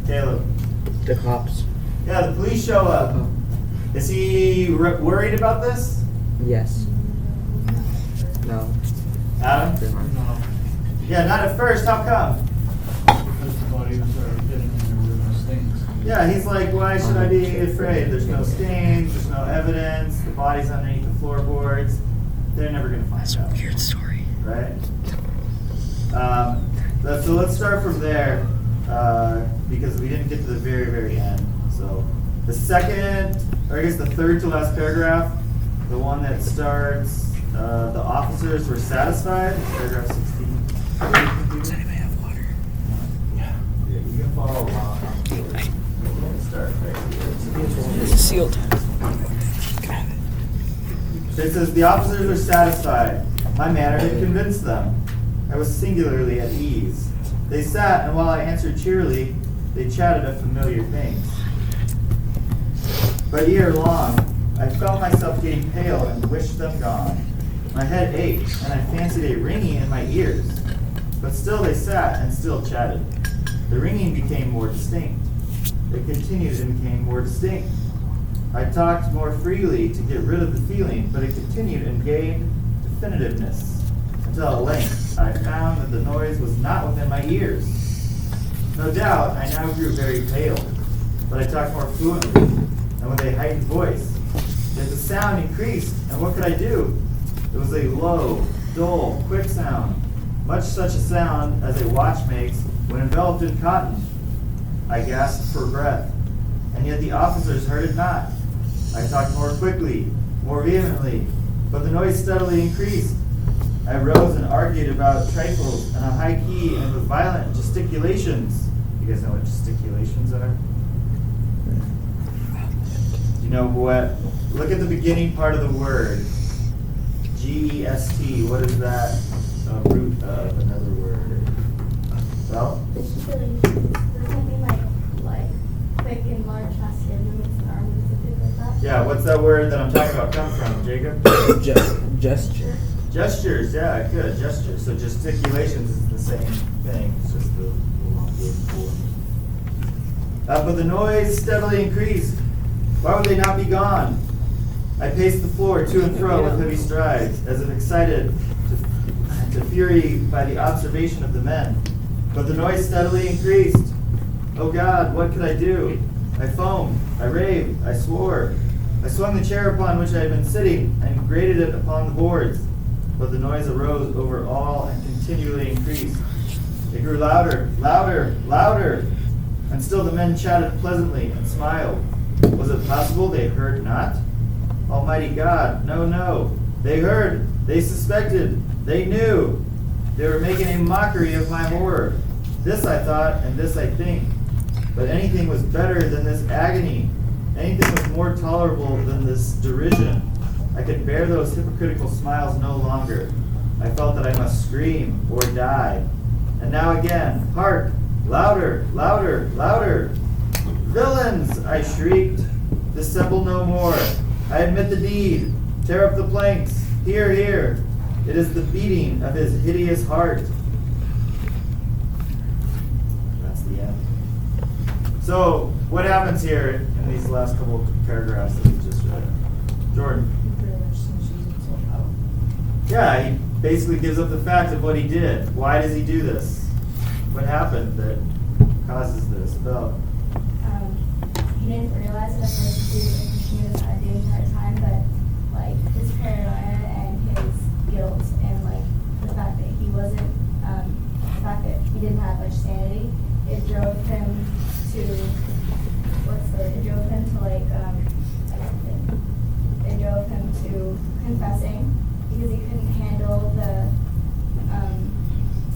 Caleb. The cops. Yeah, the police show up. Is he worried about this? Yes. No. Adam? No. Yeah, not at first. How come? Because the bodies are getting in no stinks. Yeah, he's like, why should I be afraid? There's no stains, there's no evidence, the body's underneath the floorboards. They're never going to find out. That's a weird story. Right? So let's start from there because we didn't get to the very, very end. So the second, or I guess the third to last paragraph, the one that starts, the officers were satisfied, paragraph 16. Does anybody have water? Yeah, you can follow along. Let's start right here. It's sealed. It says, the officers were satisfied. My manner had convinced them. I was singularly at ease. They sat, and while I answered cheerily, they chatted of familiar things. But ere long, I felt myself getting pale and wished them gone. My head ached, and I fancied a ringing in my ears. But still they sat and still chatted. The ringing became more distinct. It continued and became more distinct. I talked more freely to get rid of the feeling, but it continued and gained definitiveness, until at length I found that the noise was not within my ears. No doubt, I now grew very pale, but I talked more fluently, and with a heightened voice. Yet the sound increased, and what could I do? It was a low, dull, quick sound, much such a sound as a watch makes when enveloped in cotton. I gasped for breath, and yet the officers heard it not. I talked more quickly, more vehemently, but the noise steadily increased. I rose and argued about trifles in a high key and with violent gesticulations. You guys know what gesticulations are? You know what? Look at the beginning part of the word. G-E-S-T. What is that root of another word? Well? Doesn't mean like quick and large, fast movements and arm movements and things like that? Yeah, what's that word that I'm talking about come from, Jacob? Gesture. Gestures, yeah, good, gestures. So gesticulations is the same thing, it's just the elongated form. But the noise steadily increased. Why would they not be gone? I paced the floor to and fro with heavy strides, as if excited to fury by the observation of the men. But the noise steadily increased. Oh God, what could I do? I foamed, I raved, I swore. I swung the chair upon which I had been sitting and grated it upon the boards. But the noise arose over all and continually increased. It grew louder, louder, louder, and still the men chatted pleasantly and smiled. Was it possible they heard not? Almighty God, no, no. They heard, they suspected, they knew. They were making a mockery of my horror. This I thought, and this I think. But anything was better than this agony. Anything was more tolerable than this derision. I could bear those hypocritical smiles no longer. I felt that I must scream or die. And now again, hark! Louder, louder, louder! Villains! I shrieked. Dissemble no more. I admit the deed. Tear up the planks. Here, here. It is the beating of his hideous heart. That's the end. So, what happens here in these last couple of paragraphs that we just read? Jordan? Yeah, he basically gives up the fact of what he did. Why does he do this? What happened that causes this? Bill? He didn't realize it at first he was pushing it aside the entire time, but like his paranoia and his guilt and like the fact that he wasn't, the fact that he didn't have much sanity, it drove him to, it drove him to like, it drove him to confessing because he couldn't handle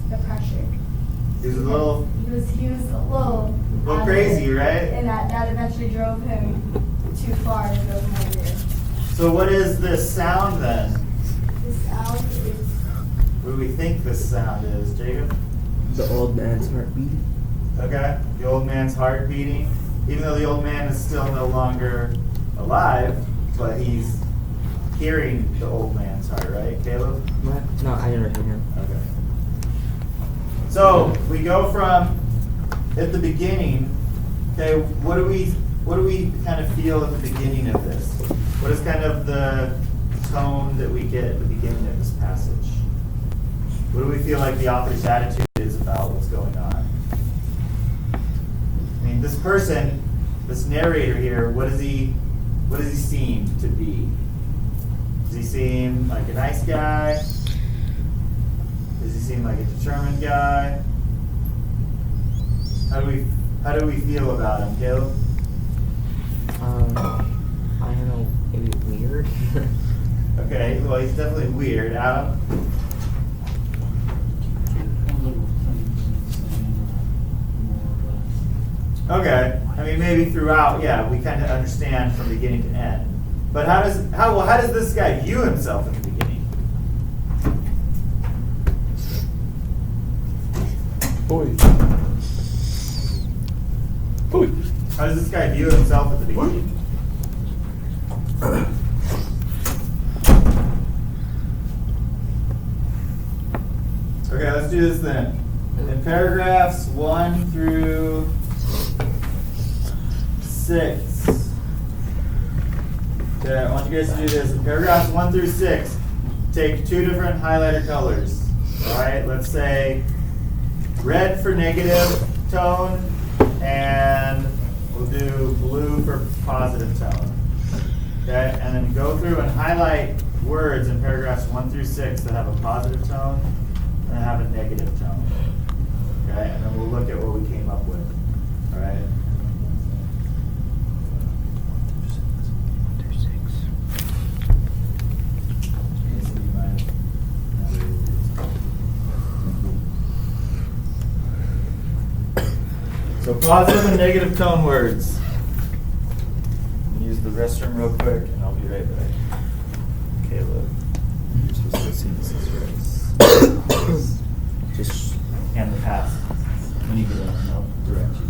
the pressure. He was a little... He was a little crazy, right? And that eventually drove him too far and drove him over there. So what is this sound then? The sound is... What do we think this sound is, Jacob? The old man's heart beating. Okay, the old man's heart beating. Even though the old man is still no longer alive, but he's hearing the old man's heart, right, Caleb? What? No, I never heard him. Okay. So we go from at the beginning Okay, what do we kind of feel at the beginning of this? What is kind of the tone that we get at the beginning of this passage? What do we feel like the author's attitude is about what's going on? I mean, this person, this narrator here, what does he seem to be? Does he seem like a nice guy? Does he seem like a determined guy? How do we feel about him, Caleb? I don't know, maybe weird. Okay, well, he's definitely weird. Adam? Little things insane, more or less. Okay, I mean, maybe throughout, yeah, we kind of understand from beginning to end. But how does this guy view himself in the beginning? Boy. Boy. How does this guy view himself at the beginning? Okay, let's do this then. In paragraphs 1 through 6. Okay, I want you guys to do this. In paragraphs 1 through 6, take 2 different highlighter colors. Alright, let's say red for negative tone, and we'll do blue for positive tone. Okay, and then go through and highlight words in paragraphs 1 through 6 that have a positive tone and have a negative tone. Okay, and then we'll look at what we came up with. Alright? So positive and negative tone words. Use the restroom real quick and I'll be right back. Caleb, you're supposed to go see Mrs. Rice. Just hand the pass when you get in and I'll direct you.